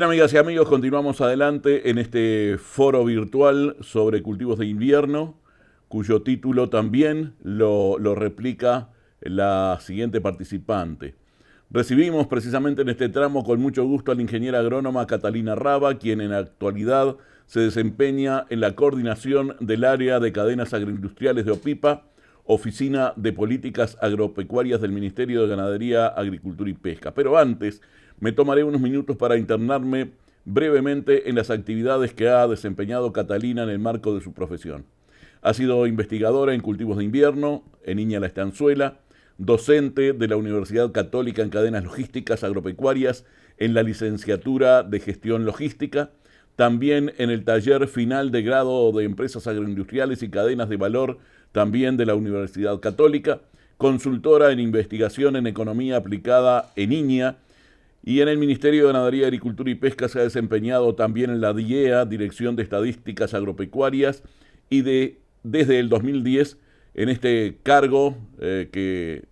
Bien, amigas y amigos, continuamos adelante en este foro virtual sobre cultivos de invierno, cuyo título también lo replica la siguiente participante. Recibimos precisamente en este tramo con mucho gusto a la ingeniera agrónoma Catalina Raba, quien en la actualidad se desempeña en la coordinación del área de cadenas agroindustriales de OPIPA, Oficina de Políticas Agropecuarias del Ministerio de Ganadería, Agricultura y Pesca. Pero antes, me tomaré unos minutos para internarme brevemente en las actividades que ha desempeñado Catalina en el marco de su profesión. Ha sido investigadora en cultivos de invierno, en Iña La Estanzuela, docente de la Universidad Católica en cadenas logísticas agropecuarias en la licenciatura de gestión logística, también en el taller final de grado de empresas agroindustriales y cadenas de valor, también de la Universidad Católica, consultora en investigación en economía aplicada en INEA, y en el Ministerio de Ganadería, Agricultura y Pesca se ha desempeñado también en la DIEA, Dirección de Estadísticas Agropecuarias, y desde el 2010 en este cargo que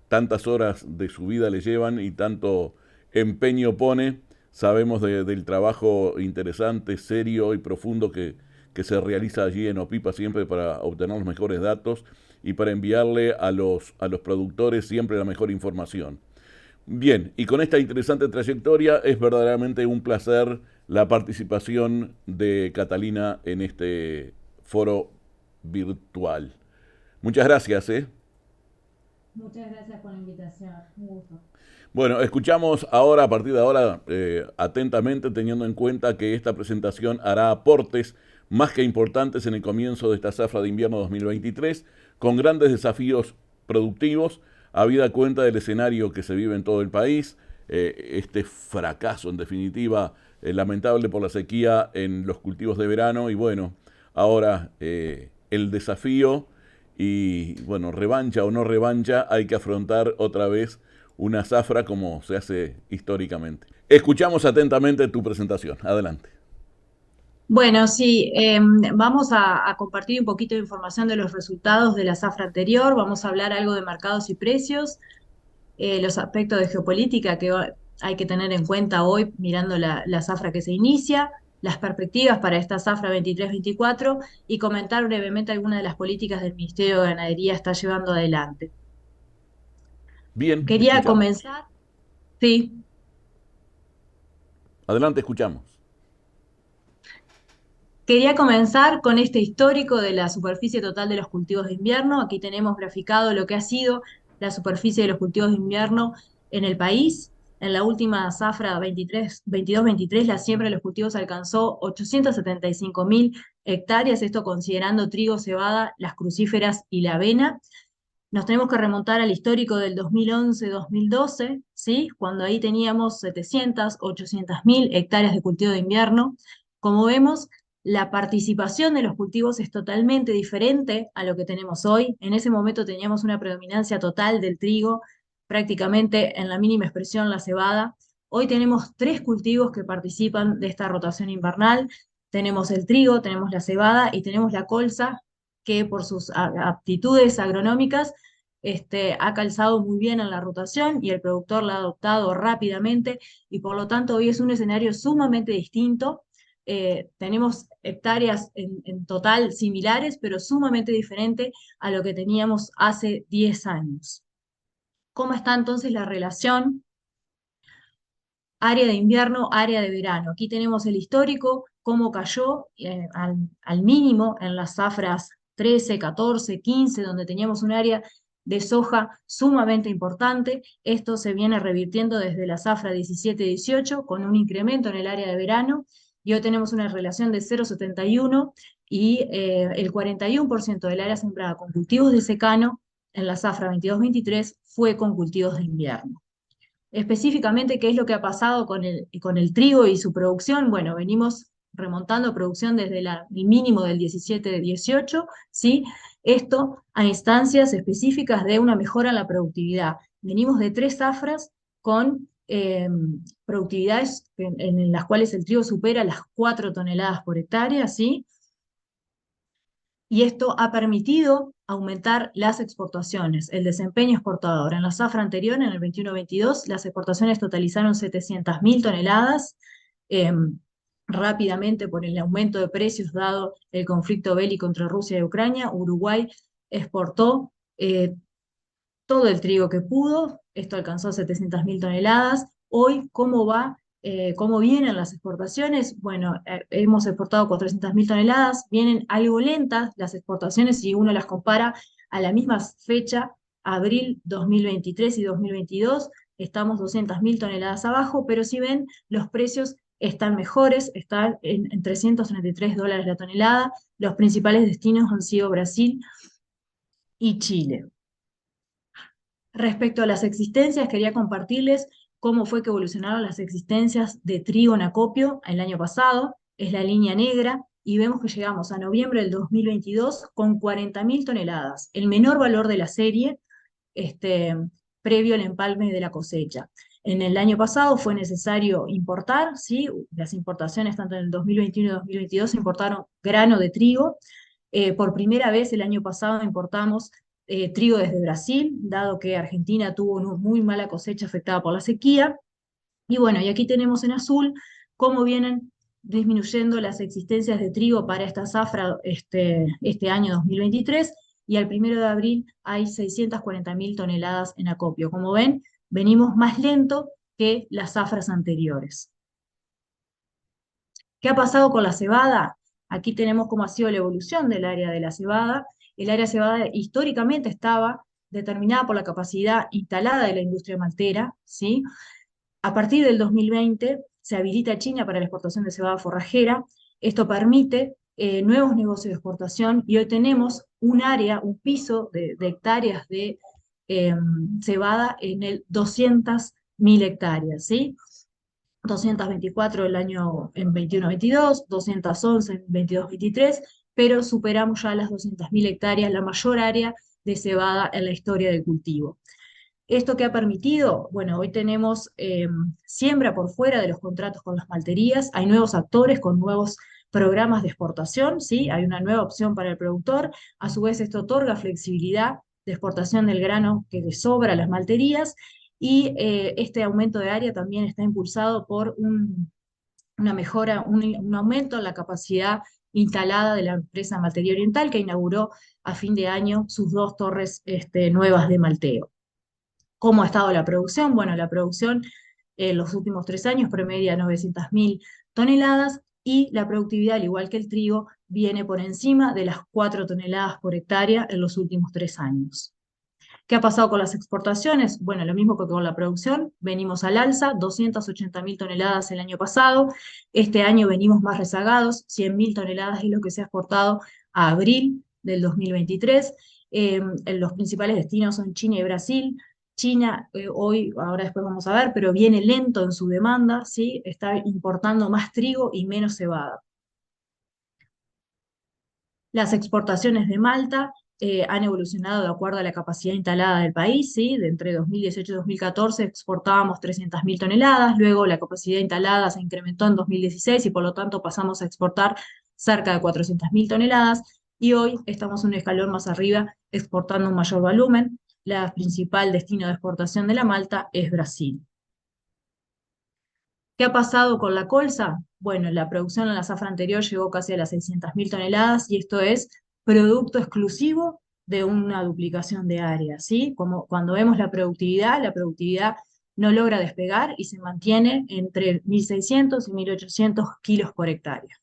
tantas horas de su vida le llevan y tanto empeño pone. Sabemos del trabajo interesante, serio y profundo que se realiza allí en OPIPA siempre para obtener los mejores datos y para enviarle a los productores siempre la mejor información. Bien, y con esta interesante trayectoria es verdaderamente un placer la participación de Catalina en este foro virtual. Muchas gracias, ¿eh? Muchas gracias por la invitación. Un gusto. Bueno, escuchamos ahora, a partir de ahora, atentamente, teniendo en cuenta que esta presentación hará aportes más que importantes en el comienzo de esta zafra de invierno 2023, con grandes desafíos productivos, habida cuenta del escenario que se vive en todo el país, este fracaso, en definitiva, lamentable por la sequía en los cultivos de verano, y bueno, ahora el desafío y, bueno, revancha o no revancha, hay que afrontar otra vez una zafra como se hace históricamente. Escuchamos atentamente tu presentación. Adelante. Bueno, sí, vamos a compartir un poquito de información de los resultados de la zafra anterior. Vamos a hablar algo de mercados y precios, los aspectos de geopolítica que hay que tener en cuenta hoy mirando la zafra que se inicia, las perspectivas para esta zafra 23-24 y comentar brevemente algunas de las políticas del Ministerio de Ganadería está llevando adelante. Bien, Quería escuchamos. comenzar, sí. Adelante, escuchamos. Quería comenzar con este histórico de la superficie total de los cultivos de invierno. Aquí tenemos graficado lo que ha sido la superficie de los cultivos de invierno en el país. En la última zafra 22-23, la siembra de los cultivos alcanzó 875.000 hectáreas, esto considerando trigo, cebada, las crucíferas y la avena. Nos tenemos que remontar al histórico del 2011-2012, ¿sí? Cuando ahí teníamos 700-800.000 hectáreas de cultivo de invierno. Como vemos, la participación de los cultivos es totalmente diferente a lo que tenemos hoy. En ese momento teníamos una predominancia total del trigo, prácticamente en la mínima expresión la cebada. Hoy tenemos tres cultivos que participan de esta rotación invernal. Tenemos el trigo, tenemos la cebada y tenemos la colza, que por sus aptitudes agronómicas ha calzado muy bien en la rotación y el productor la ha adoptado rápidamente y por lo tanto hoy es un escenario sumamente distinto. Tenemos hectáreas en total similares, pero sumamente diferente a lo que teníamos hace 10 años. ¿Cómo está entonces la relación área de invierno, área de verano? Aquí tenemos el histórico, cómo cayó al mínimo en las zafras 13, 14, 15, donde teníamos un área de soja sumamente importante. Esto se viene revirtiendo desde la zafra 17-18 con un incremento en el área de verano y hoy tenemos una relación de 0,71 y el 41% del área sembrada con cultivos de secano en la zafra 22-23 fue con cultivos de invierno. Específicamente, ¿qué es lo que ha pasado con el trigo y su producción? Bueno, venimos remontando producción desde el mínimo del 17-18, ¿sí? Esto a instancias específicas de una mejora en la productividad. Venimos de tres zafras con productividades en las cuales el trigo supera las 4 toneladas por hectárea, ¿sí? Y esto ha permitido aumentar las exportaciones, el desempeño exportador. En la zafra anterior, en el 21-22, las exportaciones totalizaron 700.000 toneladas, rápidamente por el aumento de precios dado el conflicto bélico entre Rusia y Ucrania. Uruguay exportó todo el trigo que pudo, esto alcanzó 700.000 toneladas. Hoy, ¿cómo va? ¿Cómo vienen las exportaciones? Bueno, hemos exportado 400.000 toneladas, vienen algo lentas las exportaciones si uno las compara a la misma fecha, abril 2023 y 2022, estamos 200.000 toneladas abajo, pero si ven, los precios están mejores, están en $333 la tonelada. Los principales destinos han sido Brasil y Chile. Respecto a las existencias, quería compartirles cómo fue que evolucionaron las existencias de trigo en acopio el año pasado. Es la línea negra y vemos que llegamos a noviembre del 2022 con 40.000 toneladas, el menor valor de la serie previo al empalme de la cosecha. En el año pasado fue necesario importar, ¿sí? Las importaciones tanto en el 2021 y 2022 importaron grano de trigo. Por primera vez el año pasado importamos trigo desde Brasil, dado que Argentina tuvo una muy mala cosecha afectada por la sequía. Y bueno, y aquí tenemos en azul cómo vienen disminuyendo las existencias de trigo para esta zafra este año 2023, y al 1 de abril hay 640.000 toneladas en acopio. Como ven, venimos más lento que las zafras anteriores. ¿Qué ha pasado con la cebada? Aquí tenemos cómo ha sido la evolución del área de la cebada. El área de cebada históricamente estaba determinada por la capacidad instalada de la industria maltera, ¿sí? A partir del 2020 se habilita China para la exportación de cebada forrajera. Esto permite nuevos negocios de exportación y hoy tenemos un área, un piso de hectáreas de cebada en el 200.000 hectáreas, ¿sí? 224 el año en 21-22, 211 en 22-23, pero superamos ya las 200.000 hectáreas, la mayor área de cebada en la historia del cultivo. ¿Esto qué ha permitido? Bueno, hoy tenemos siembra por fuera de los contratos con las malterías, hay nuevos actores con nuevos programas de exportación, ¿sí? Hay una nueva opción para el productor, a su vez esto otorga flexibilidad de exportación del grano que le sobra a las malterías, y este aumento de área también está impulsado por una mejora, un aumento en la capacidad instalada de la empresa Maltería Oriental, que inauguró a fin de año sus 2 torres nuevas de malteo. ¿Cómo ha estado la producción? Bueno, la producción en los últimos 3 años promedia 900.000 toneladas, y la productividad, al igual que el trigo, viene por encima de las 4 toneladas por hectárea en los últimos 3 años. ¿Qué ha pasado con las exportaciones? Bueno, lo mismo que con la producción, venimos al alza, 280.000 toneladas el año pasado, este año venimos más rezagados, 100.000 toneladas es lo que se ha exportado a abril del 2023. Los principales destinos son China y Brasil. China hoy, ahora después vamos a ver, pero viene lento en su demanda, ¿sí? Está importando más trigo y menos cebada. Las exportaciones de Malta han evolucionado de acuerdo a la capacidad instalada del país, ¿sí? De entre 2018 y 2014 exportábamos 300.000 toneladas, luego la capacidad instalada se incrementó en 2016 y por lo tanto pasamos a exportar cerca de 400.000 toneladas, y hoy estamos un escalón más arriba exportando un mayor volumen. La principal destino de exportación de la malta es Brasil. ¿Qué ha pasado con la colza? Bueno, la producción en la zafra anterior llegó casi a las 600.000 toneladas, y esto es producto exclusivo de una duplicación de área, ¿sí? Como cuando vemos la productividad no logra despegar y se mantiene entre 1.600 y 1.800 kilos por hectárea.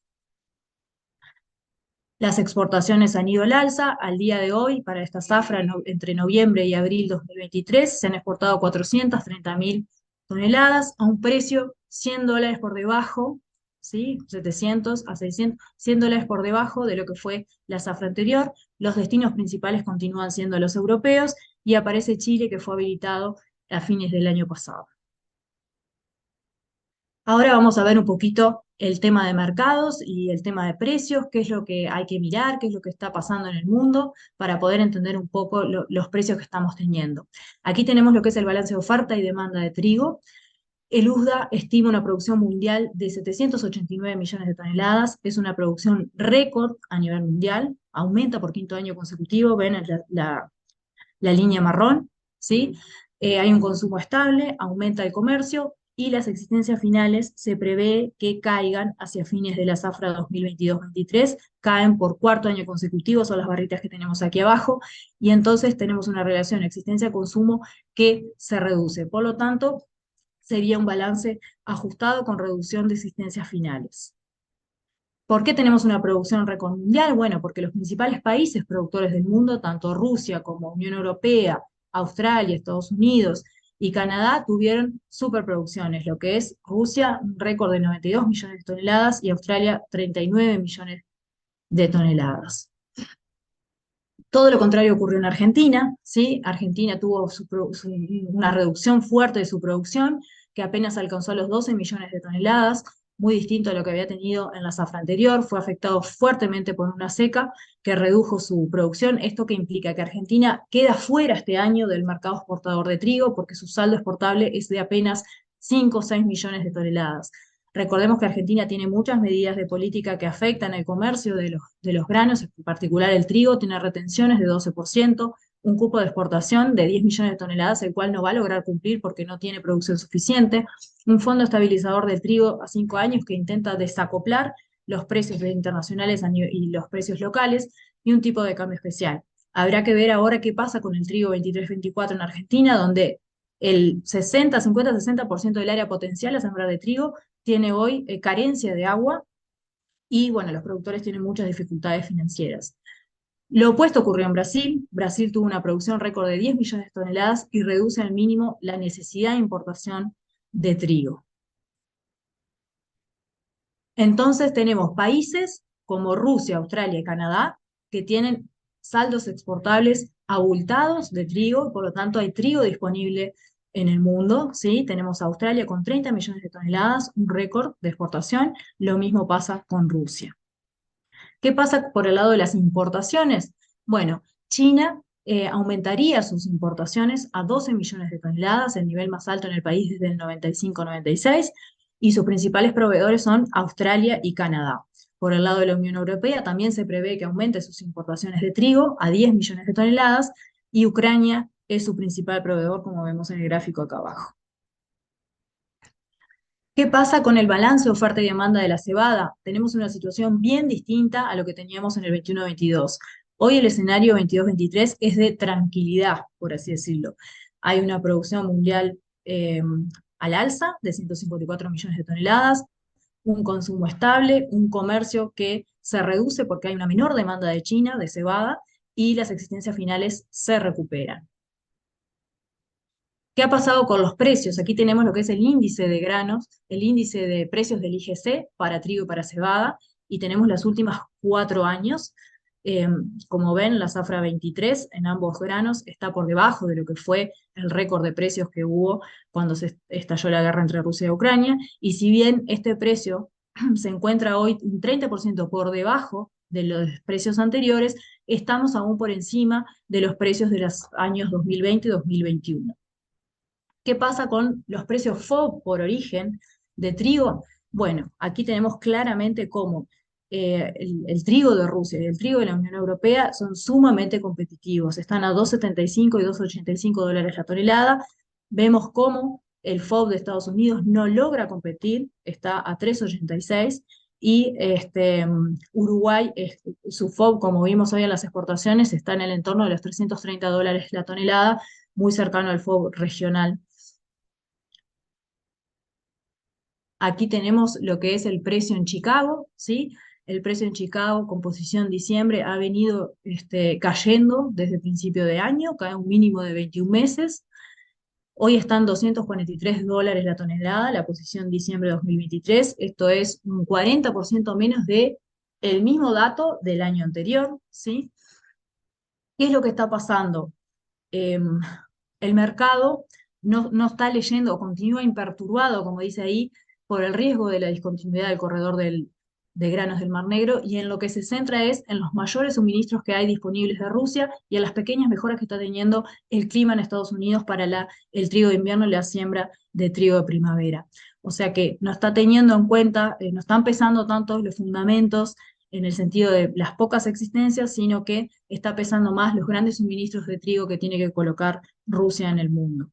Las exportaciones han ido al alza. Al día de hoy, para esta zafra, entre noviembre y abril 2023, se han exportado 430.000 toneladas a un precio $100 por debajo, ¿sí? 700 a 600, $100 por debajo de lo que fue la zafra anterior. Los destinos principales continúan siendo los europeos, y aparece Chile, que fue habilitado a fines del año pasado. Ahora vamos a ver un poquito el tema de mercados y el tema de precios, qué es lo que hay que mirar, qué es lo que está pasando en el mundo para poder entender un poco los precios que estamos teniendo. Aquí tenemos lo que es el balance de oferta y demanda de trigo. El USDA estima una producción mundial de 789 millones de toneladas, es una producción récord a nivel mundial, aumenta por 5º año consecutivo, ven la línea marrón, ¿sí? Hay un consumo estable, aumenta el comercio, y las existencias finales se prevé que caigan hacia fines de la zafra 2022-23, caen por cuarto año consecutivo, son las barritas que tenemos aquí abajo, y entonces tenemos una relación existencia-consumo que se reduce. Por lo tanto, sería un balance ajustado con reducción de existencias finales. ¿Por qué tenemos una producción récord mundial? Bueno, porque los principales países productores del mundo, tanto Rusia como Unión Europea, Australia, Estados Unidos y Canadá, tuvieron superproducciones, lo que es Rusia, un récord de 92 millones de toneladas y Australia 39 millones de toneladas. Todo lo contrario ocurrió en Argentina, ¿sí? Argentina tuvo una reducción fuerte de su producción, que apenas alcanzó los 12 millones de toneladas, muy distinto a lo que había tenido en la zafra anterior, fue afectado fuertemente por una seca que redujo su producción. Esto que implica que Argentina queda fuera este año del mercado exportador de trigo, porque su saldo exportable es de apenas 5 o 6 millones de toneladas. Recordemos que Argentina tiene muchas medidas de política que afectan el comercio de los granos, en particular el trigo, tiene retenciones de 12%, un cupo de exportación de 10 millones de toneladas, el cual no va a lograr cumplir porque no tiene producción suficiente, un fondo estabilizador del trigo a 5 años que intenta desacoplar los precios internacionales y los precios locales, y un tipo de cambio especial. Habrá que ver ahora qué pasa con el trigo 23-24 en Argentina, donde el 50-60% del área potencial a sembrar de trigo tiene hoy carencia de agua y, bueno, los productores tienen muchas dificultades financieras. Lo opuesto ocurrió en Brasil. Brasil tuvo una producción récord de 10 millones de toneladas y reduce al mínimo la necesidad de importación de trigo. Entonces tenemos países como Rusia, Australia y Canadá que tienen saldos exportables abultados de trigo, por lo tanto hay trigo disponible en el mundo, ¿sí? Tenemos a Australia con 30 millones de toneladas, un récord de exportación, lo mismo pasa con Rusia. ¿Qué pasa por el lado de las importaciones? Bueno, China aumentaría sus importaciones a 12 millones de toneladas, el nivel más alto en el país desde el 95-96, y sus principales proveedores son Australia y Canadá. Por el lado de la Unión Europea también se prevé que aumente sus importaciones de trigo a 10 millones de toneladas, y Ucrania es su principal proveedor, como vemos en el gráfico acá abajo. ¿Qué pasa con el balance oferta y demanda de la cebada? Tenemos una situación bien distinta a lo que teníamos en el 21-22. Hoy el escenario 22-23 es de tranquilidad, por así decirlo. Hay una producción mundial al alza de 154 millones de toneladas, un consumo estable, un comercio que se reduce porque hay una menor demanda de China de cebada y las existencias finales se recuperan. ¿Qué ha pasado con los precios? Aquí tenemos lo que es el índice de granos, el índice de precios del IGC para trigo y para cebada, y tenemos las últimas 4 años. Eh, Como ven, la zafra 23 en ambos granos está por debajo de lo que fue el récord de precios que hubo cuando se estalló la guerra entre Rusia y Ucrania, y si bien este precio se encuentra hoy un 30% por debajo de los precios anteriores, estamos aún por encima de los precios de los años 2020 y 2021. ¿Qué pasa con los precios FOB por origen de trigo? Bueno, aquí tenemos claramente cómo el trigo de Rusia y el trigo de la Unión Europea son sumamente competitivos. Están a 2,75 y 2,85 dólares la tonelada. Vemos cómo el FOB de Estados Unidos no logra competir, está a 3,86 y Uruguay, su FOB, como vimos hoy en las exportaciones, está en el entorno de los 330 dólares la tonelada, muy cercano al FOB regional. Aquí tenemos lo que es el precio en Chicago, ¿sí? El precio en Chicago, composición diciembre, ha venido cayendo desde el principio de año, cae un mínimo de 21 meses. Hoy están 243 dólares la tonelada, la posición diciembre de 2023. Esto es un 40% menos de el mismo dato del año anterior, ¿sí? ¿Qué es lo que está pasando? El mercado no está leyendo o continúa imperturbado, como dice ahí, por el riesgo de la discontinuidad del corredor de granos del Mar Negro, y en lo que se centra es en los mayores suministros que hay disponibles de Rusia y en las pequeñas mejoras que está teniendo el clima en Estados Unidos para el trigo de invierno y la siembra de trigo de primavera. O sea que no está teniendo en cuenta, no están pesando tanto los fundamentos en el sentido de las pocas existencias, sino que está pesando más los grandes suministros de trigo que tiene que colocar Rusia en el mundo.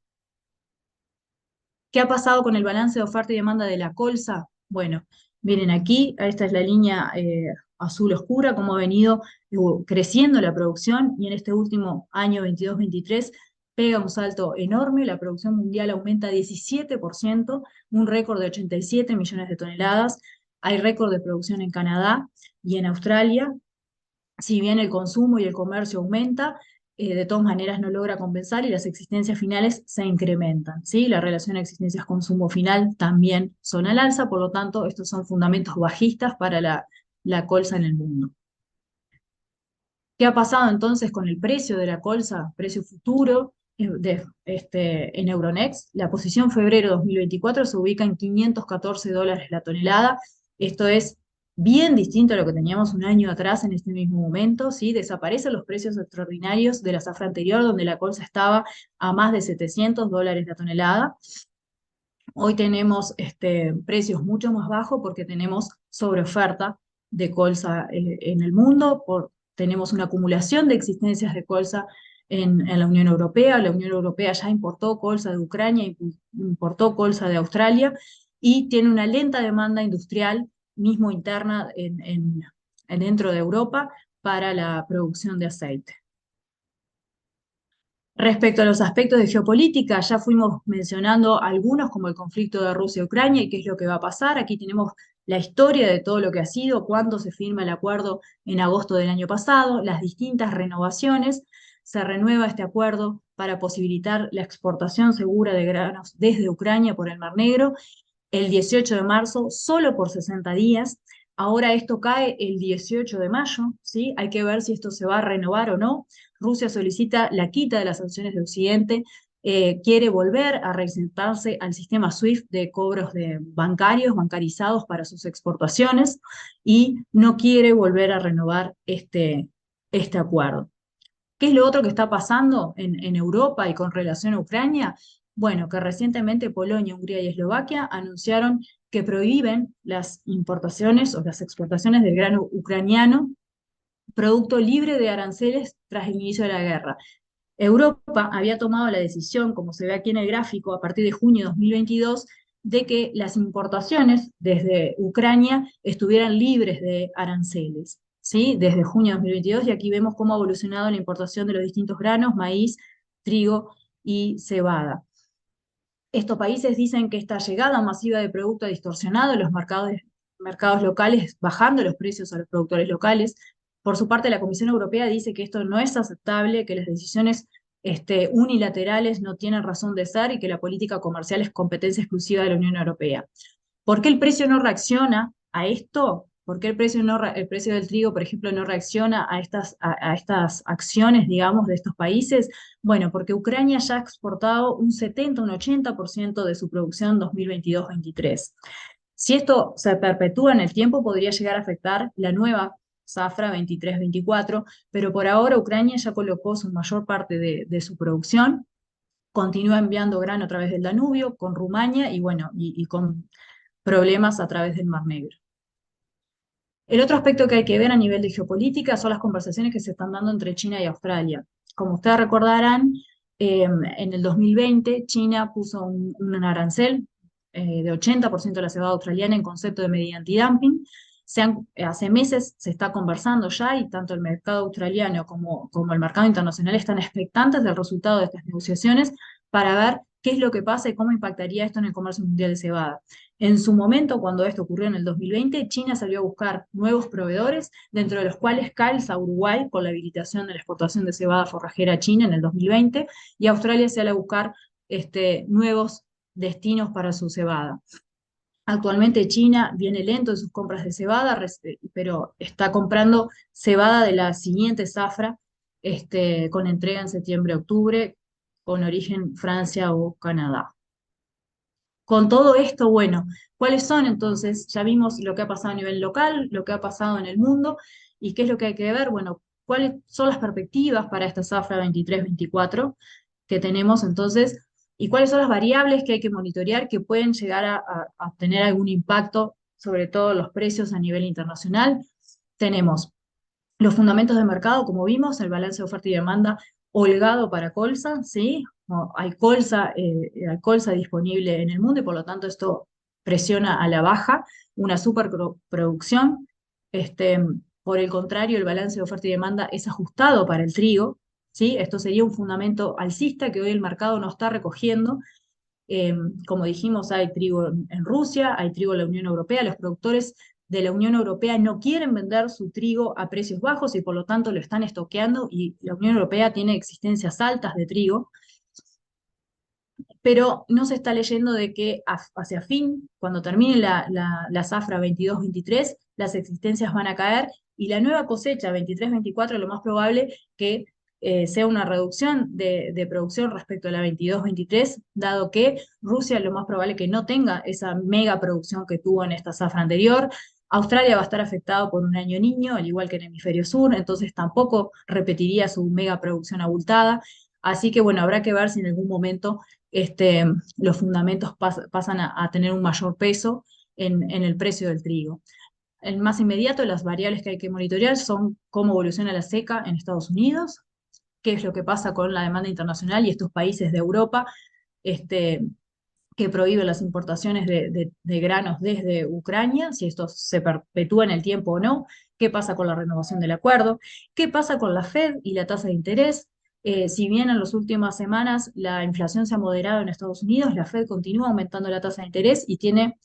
¿Qué ha pasado con el balance de oferta y demanda de la colza? Bueno, miren aquí, esta es la línea azul oscura, cómo ha venido creciendo la producción y en este último año 22-23 pega un salto enorme, la producción mundial aumenta 17%, un récord de 87 millones de toneladas, hay récord de producción en Canadá y en Australia, si bien el consumo y el comercio aumenta, de todas maneras no logra compensar y las existencias finales se incrementan, ¿sí? La relación existencias-consumo final también son al alza, por lo tanto, estos son fundamentos bajistas para la colza en el mundo. ¿Qué ha pasado entonces con el precio de la colza, precio futuro en Euronext? La posición febrero 2024 se ubica en $514 la tonelada. Esto es bien distinto a lo que teníamos un año atrás en este mismo momento, ¿sí? Desaparecen los precios extraordinarios de la zafra anterior, donde la colza estaba a más de $700 la tonelada. Hoy tenemos precios mucho más bajos porque tenemos sobreoferta de colza en el mundo, tenemos una acumulación de existencias de colza en la Unión Europea. La Unión Europea ya importó colza de Ucrania, importó colza de Australia y tiene una lenta demanda industrial, mismo interna dentro de Europa, para la producción de aceite. Respecto a los aspectos de geopolítica, ya fuimos mencionando algunos como el conflicto de Rusia-Ucrania y qué es lo que va a pasar. Aquí tenemos la historia de todo lo que ha sido, cuándo se firma el acuerdo en agosto del año pasado, las distintas renovaciones. Se renueva este acuerdo para posibilitar la exportación segura de granos desde Ucrania por el Mar Negro el 18 de marzo, solo por 60 días. Ahora esto cae el 18 de mayo, ¿sí? Hay que ver si esto se va a renovar o no. Rusia solicita la quita de las sanciones de Occidente, quiere volver a reinsertarse al sistema SWIFT de cobros bancarios, bancarizados para sus exportaciones, y no quiere volver a renovar este acuerdo. ¿Qué es lo otro que está pasando en Europa y con relación a Ucrania? Bueno, que recientemente Polonia, Hungría y Eslovaquia anunciaron que prohíben las importaciones o las exportaciones del grano ucraniano, producto libre de aranceles tras el inicio de la guerra. Europa había tomado la decisión, como se ve aquí en el gráfico, a partir de junio de 2022, de que las importaciones desde Ucrania estuvieran libres de aranceles, ¿sí? Desde junio de 2022, y aquí vemos cómo ha evolucionado la importación de los distintos granos, maíz, trigo y cebada. Estos países dicen que esta llegada masiva de producto ha distorsionado los mercados locales, bajando los precios a los productores locales. Por su parte, la Comisión Europea dice que esto no es aceptable, que las decisiones unilaterales no tienen razón de ser y que la política comercial es competencia exclusiva de la Unión Europea. ¿Por qué el precio no reacciona a esto? ¿Por qué el precio del trigo, por ejemplo, no reacciona a estas acciones, digamos, de estos países? Bueno, porque Ucrania ya ha exportado un 70, un 80% de su producción 2022-23. Si esto se perpetúa en el tiempo, podría llegar a afectar la nueva zafra 23-24, pero por ahora Ucrania ya colocó su mayor parte de su producción, continúa enviando grano a través del Danubio, con Rumania y bueno, y con problemas a través del Mar Negro. El otro aspecto que hay que ver a nivel de geopolítica son las conversaciones que se están dando entre China y Australia. Como ustedes recordarán, en el 2020 China puso un arancel de 80% de la cebada australiana en concepto de medida antidumping. Hace meses se está conversando ya y tanto el mercado australiano como el mercado internacional están expectantes del resultado de estas negociaciones para ver qué es lo que pasa y cómo impactaría esto en el comercio mundial de cebada. En su momento, cuando esto ocurrió en el 2020, China salió a buscar nuevos proveedores, dentro de los cuales calza Uruguay con la habilitación de la exportación de cebada forrajera a China en el 2020, y Australia sale a buscar nuevos destinos para su cebada. Actualmente China viene lento en sus compras de cebada, pero está comprando cebada de la siguiente zafra, con entrega en septiembre-octubre, con origen Francia o Canadá. Con todo esto, bueno, ¿cuáles son entonces? Ya vimos lo que ha pasado a nivel local, lo que ha pasado en el mundo, y qué es lo que hay que ver. Bueno, ¿cuáles son las perspectivas para esta zafra 23-24 que tenemos entonces? ¿Y cuáles son las variables que hay que monitorear que pueden llegar a tener algún impacto sobre todo los precios a nivel internacional? Tenemos los fundamentos de mercado, como vimos, el balance de oferta y demanda holgado para colza, ¿sí? Hay colza disponible en el mundo y por lo tanto esto presiona a la baja una superproducción. Este, por el contrario, el balance de oferta y demanda es ajustado para el trigo, ¿sí? Esto sería un fundamento alcista que hoy el mercado no está recogiendo. Eh, Como dijimos, hay trigo en Rusia, hay trigo en la Unión Europea. Los productores de la Unión Europea no quieren vender su trigo a precios bajos y por lo tanto lo están estoqueando y la Unión Europea tiene existencias altas de trigo, pero no se está leyendo de que hacia fin, cuando termine la zafra 22-23, las existencias van a caer y la nueva cosecha 23-24 lo más probable que sea una reducción de producción respecto a la 22-23, dado que Rusia lo más probable que no tenga esa mega producción que tuvo en esta zafra anterior. Australia va a estar afectado por un año niño, al igual que en el hemisferio sur, entonces tampoco repetiría su mega producción abultada. Así que bueno, habrá que ver si en algún momento este, los fundamentos pasan a tener un mayor peso en el precio del trigo. El más inmediato, las variables que hay que monitorear son cómo evoluciona la seca en Estados Unidos, qué es lo que pasa con la demanda internacional y estos países de Europa este, que prohíben las importaciones de granos desde Ucrania, si esto se perpetúa en el tiempo o no, qué pasa con la renovación del acuerdo, qué pasa con la Fed y la tasa de interés. Si bien en las últimas semanas la inflación se ha moderado en Estados Unidos, la Fed continúa aumentando la tasa de interés y tiene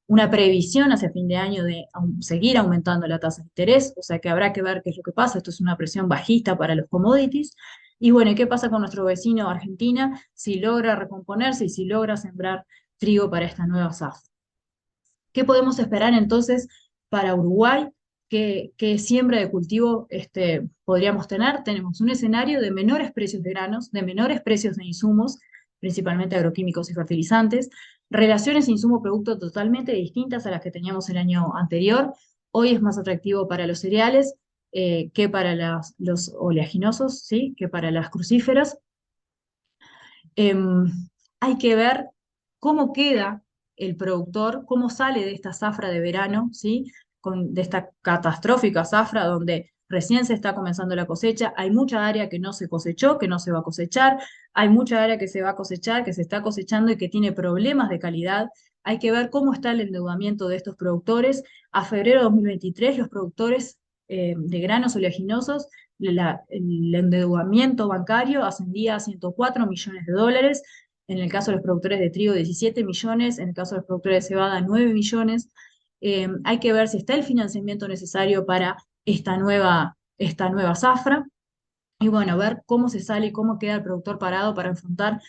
una previsión hacia fin de año de seguir aumentando la tasa de interés, o sea que habrá que ver qué es lo que pasa. Esto es una presión bajista para los commodities. Y bueno, ¿qué pasa con nuestro vecino Argentina si logra recomponerse y si logra sembrar trigo para esta nueva zafra? ¿Qué podemos esperar entonces para Uruguay? ¿Qué siembra de cultivo podríamos tener? Tenemos un escenario de menores precios de granos, de menores precios de insumos, principalmente agroquímicos y fertilizantes, relaciones insumo-producto totalmente distintas a las que teníamos el año anterior. Hoy es más atractivo para los cereales que para los oleaginosos, ¿sí? Que para las crucíferas. Em, Hay que ver cómo queda el productor, cómo sale de esta zafra de verano, ¿sí? De esta catastrófica zafra donde recién se está comenzando la cosecha, hay mucha área que no se cosechó, que no se va a cosechar, hay mucha área que se va a cosechar, que se está cosechando y que tiene problemas de calidad. Hay que ver cómo está el endeudamiento de estos productores. A febrero de 2023, los productores de granos oleaginosos el endeudamiento bancario ascendía a 104 millones de dólares, en el caso de los productores de trigo 17 millones, en el caso de los productores de cebada 9 millones. Hay que ver si está el financiamiento necesario para esta nueva zafra y bueno, ver cómo se sale y cómo queda el productor parado para enfrentar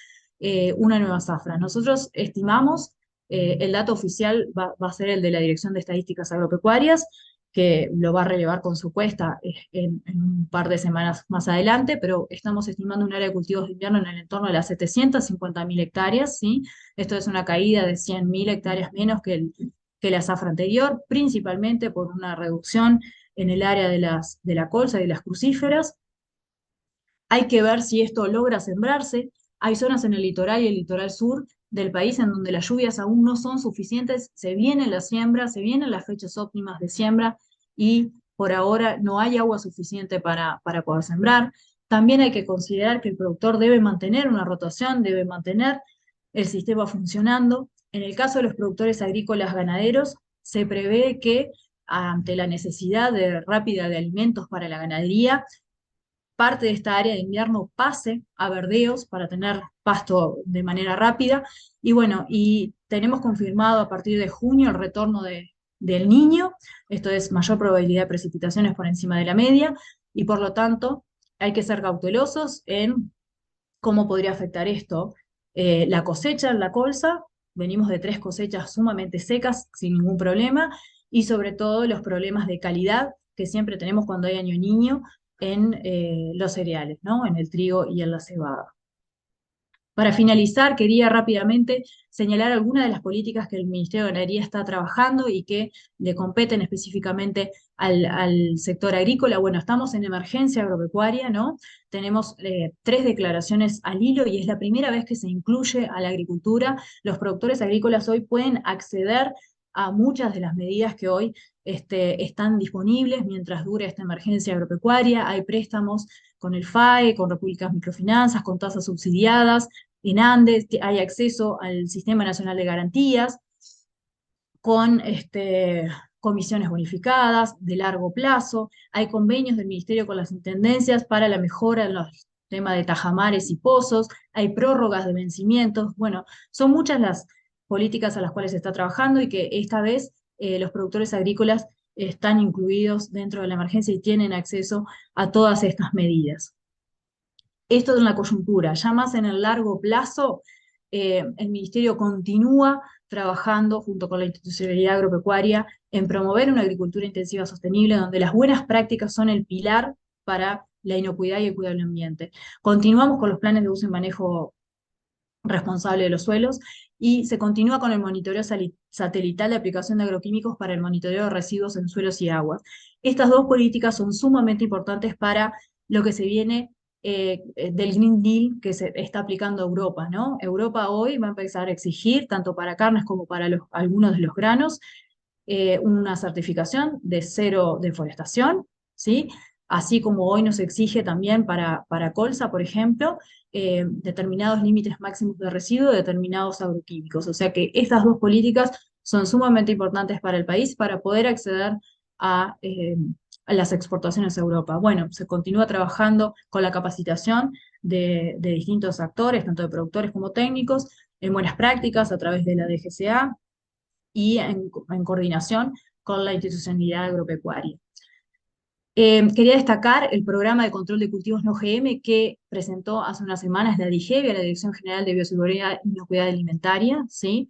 una nueva zafra. Nosotros estimamos, el dato oficial va a ser el de la Dirección de Estadísticas Agropecuarias, que lo va a relevar con su cuesta en un par de semanas más adelante, pero estamos estimando un área de cultivos de invierno en el entorno de las 750.000 hectáreas, ¿sí? Esto es una caída de 100.000 hectáreas menos que la zafra anterior, principalmente por una reducción en el área de la colza y de las crucíferas. Hay que ver si esto logra sembrarse. Hay zonas en el litoral y el litoral sur del país en donde las lluvias aún no son suficientes. Se viene la siembra, se vienen las fechas óptimas de siembra y por ahora no hay agua suficiente para poder sembrar. También hay que considerar que el productor debe mantener una rotación, debe mantener el sistema funcionando. En el caso de los productores agrícolas ganaderos, se prevé que ante la necesidad rápida de alimentos para la ganadería, parte de esta área de invierno pase a verdeos para tener pasto de manera rápida. Y bueno, y tenemos confirmado a partir de junio el retorno del niño, esto es mayor probabilidad de precipitaciones por encima de la media, y por lo tanto hay que ser cautelosos en cómo podría afectar esto. La cosecha en la colza, venimos de 3 cosechas sumamente secas, sin ningún problema, y sobre todo los problemas de calidad que siempre tenemos cuando hay año niño en los cereales, ¿no? En el trigo y en la cebada. Para finalizar, quería rápidamente señalar algunas de las políticas que el Ministerio de Ganadería está trabajando y que le competen específicamente al sector agrícola. Bueno, estamos en emergencia agropecuaria, ¿no? Tenemos 3 declaraciones al hilo y es la primera vez que se incluye a la agricultura. Los productores agrícolas hoy pueden acceder a muchas de las medidas que hoy están disponibles mientras dure esta emergencia agropecuaria. Hay préstamos con el FAE, con Repúblicas Microfinanzas, con tasas subsidiadas, en Andes, hay acceso al Sistema Nacional de Garantías, con comisiones bonificadas de largo plazo, hay convenios del Ministerio con las intendencias para la mejora en los temas de tajamares y pozos, hay prórrogas de vencimientos. Bueno, son muchas las políticas a las cuales se está trabajando y que esta vez los productores agrícolas están incluidos dentro de la emergencia y tienen acceso a todas estas medidas. Esto es una coyuntura. Ya más en el largo plazo, el Ministerio continúa trabajando junto con la institucionalidad agropecuaria en promover una agricultura intensiva sostenible, donde las buenas prácticas son el pilar para la inocuidad y el cuidado del ambiente. Continuamos con los planes de uso y manejo responsable de los suelos y se continúa con el monitoreo satelital de aplicación de agroquímicos para el monitoreo de residuos en suelos y aguas. Estas dos políticas son sumamente importantes para lo que se viene del Green Deal que se está aplicando Europa, ¿no? Europa hoy va a empezar a exigir, tanto para carnes como para algunos de los granos, una certificación de cero deforestación, ¿sí? Así como hoy nos exige también para colza, por ejemplo, determinados límites máximos de residuos, determinados agroquímicos. O sea que estas dos políticas son sumamente importantes para el país para poder acceder a las exportaciones a Europa. Bueno, se continúa trabajando con la capacitación de distintos actores, tanto de productores como técnicos, en buenas prácticas a través de la DGCA y en coordinación con la institucionalidad agropecuaria. Quería destacar el programa de control de cultivos no OGM que presentó hace unas semanas la DIGEVIA, la Dirección General de Bioseguridad y Inocuidad Alimentaria, ¿sí?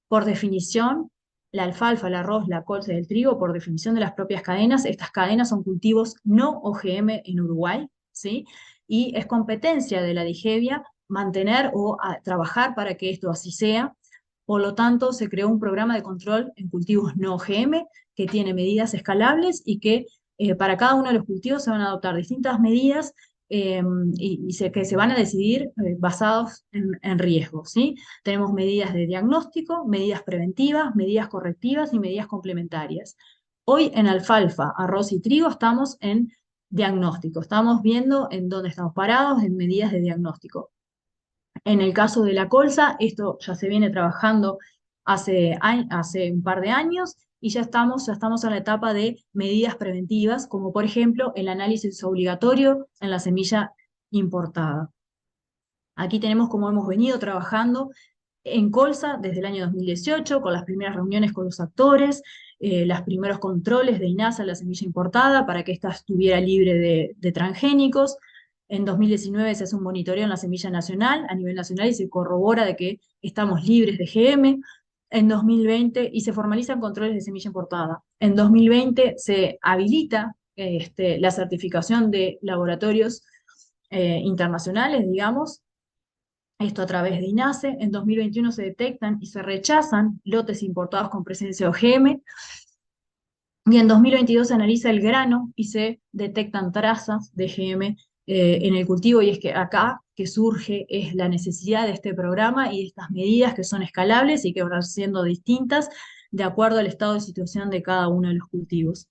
Por definición, la alfalfa, el arroz, la colza y el trigo, por definición de las propias cadenas, estas cadenas son cultivos no OGM en Uruguay, ¿sí? Y es competencia de la DIGEVIA mantener o trabajar para que esto así sea. Por lo tanto, se creó un programa de control en cultivos no OGM que tiene medidas escalables y que para cada uno de los cultivos se van a adoptar distintas medidas que se van a decidir basados en riesgos, ¿sí? Tenemos medidas de diagnóstico, medidas preventivas, medidas correctivas y medidas complementarias. Hoy en alfalfa, arroz y trigo estamos en diagnóstico, estamos viendo en dónde estamos parados en medidas de diagnóstico. En el caso de la colza, esto ya se viene trabajando hace un par de años y ya estamos en la etapa de medidas preventivas, como por ejemplo el análisis obligatorio en la semilla importada. Aquí tenemos cómo hemos venido trabajando en colza desde el año 2018, con las primeras reuniones con los actores, los primeros controles de INASA en la semilla importada para que ésta estuviera libre de transgénicos. En 2019 se hace un monitoreo en la semilla nacional, a nivel nacional, y se corrobora de que estamos libres de GM. En 2020, y se formalizan controles de semilla importada. En 2020 se habilita la certificación de laboratorios internacionales, digamos, esto a través de INASE. En 2021 se detectan y se rechazan lotes importados con presencia de OGM. Y en 2022 se analiza el grano y se detectan trazas de GM en el cultivo, y es que acá que surge es la necesidad de este programa y de estas medidas que son escalables y que van siendo distintas de acuerdo al estado de situación de cada uno de los cultivos.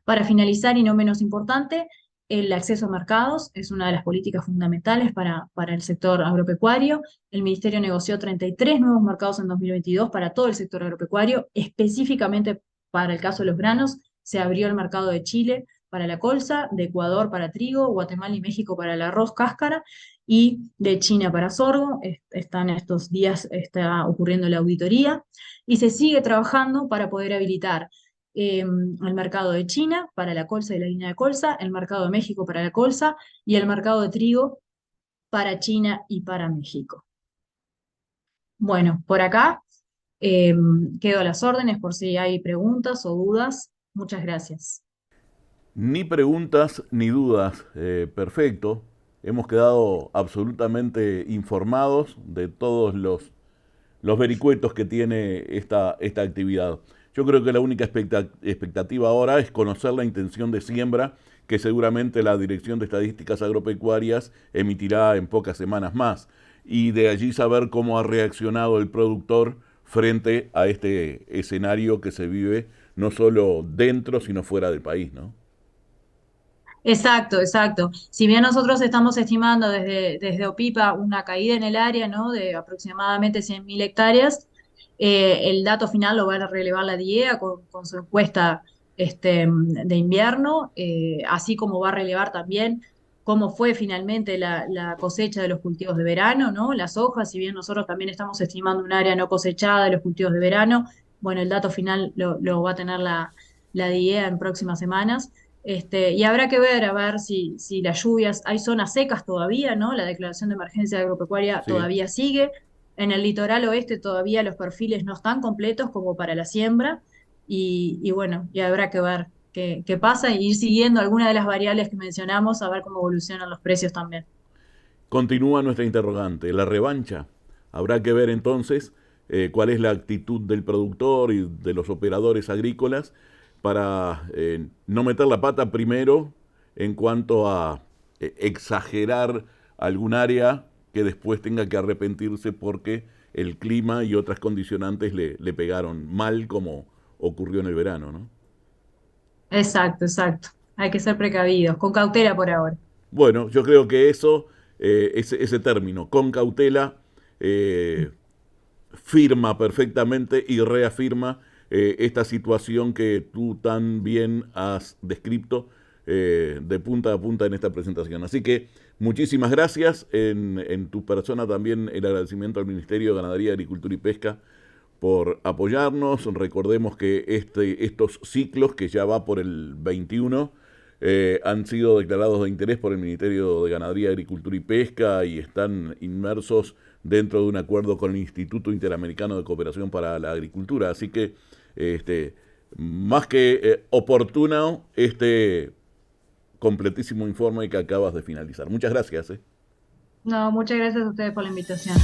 Para finalizar, y no menos importante, el acceso a mercados es una de las políticas fundamentales para el sector agropecuario. El Ministerio negoció 33 nuevos mercados en 2022 para todo el sector agropecuario, específicamente para el caso de los granos. Se abrió el mercado de Chile para la colza, de Ecuador para trigo, Guatemala y México para el arroz cáscara, y de China para sorgo. Están estos días, está ocurriendo la auditoría, y se sigue trabajando para poder habilitar el mercado de China para la colza y la línea de colza, el mercado de México para la colza y el mercado de trigo para China y para México. Bueno, por acá quedo a las órdenes por si hay preguntas o dudas. Muchas gracias. Ni preguntas ni dudas. Perfecto. Hemos quedado absolutamente informados de todos los vericuetos que tiene esta actividad. Yo creo que la única expectativa ahora es conocer la intención de siembra que seguramente la Dirección de Estadísticas Agropecuarias emitirá en pocas semanas más, y de allí saber cómo ha reaccionado el productor frente a este escenario que se vive no solo dentro, sino fuera del país, ¿no? Exacto, exacto. Si bien nosotros estamos estimando desde OPIPA una caída en el área, ¿no? De aproximadamente 100.000 hectáreas, el dato final lo va a relevar la DIEA con su encuesta de invierno, así como va a relevar también cómo fue finalmente la cosecha de los cultivos de verano, ¿no? Las hojas, si bien nosotros también estamos estimando un área no cosechada de los cultivos de verano, bueno, el dato final lo va a tener la DIEA en próximas semanas. Y habrá que ver, a ver si las lluvias, hay zonas secas todavía, ¿no? La declaración de emergencia agropecuaria Sí. todavía sigue. En el litoral oeste todavía los perfiles no están completos como para la siembra. Y bueno, y habrá que ver qué pasa y ir siguiendo algunas de las variables que mencionamos, a ver cómo evolucionan los precios también. Continúa nuestra interrogante, la revancha. Habrá que ver entonces cuál es la actitud del productor y de los operadores agrícolas para no meter la pata primero en cuanto a exagerar algún área que después tenga que arrepentirse porque el clima y otras condicionantes le pegaron mal como ocurrió en el verano, ¿no? Exacto, exacto. Hay que ser precavidos, con cautela por ahora. Bueno, yo creo que eso, ese término, con cautela, eh, firma perfectamente y reafirma esta situación que tú tan bien has descrito de punta a punta en esta presentación. Así que muchísimas gracias. En tu persona también el agradecimiento al Ministerio de Ganadería, Agricultura y Pesca por apoyarnos. Recordemos que estos ciclos, que ya va por el 21, han sido declarados de interés por el Ministerio de Ganadería, Agricultura y Pesca y están inmersos dentro de un acuerdo con el Instituto Interamericano de Cooperación para la Agricultura. Así que, este, más que oportuno, este completísimo informe que acabas de finalizar. Muchas gracias. No, muchas gracias a ustedes por la invitación.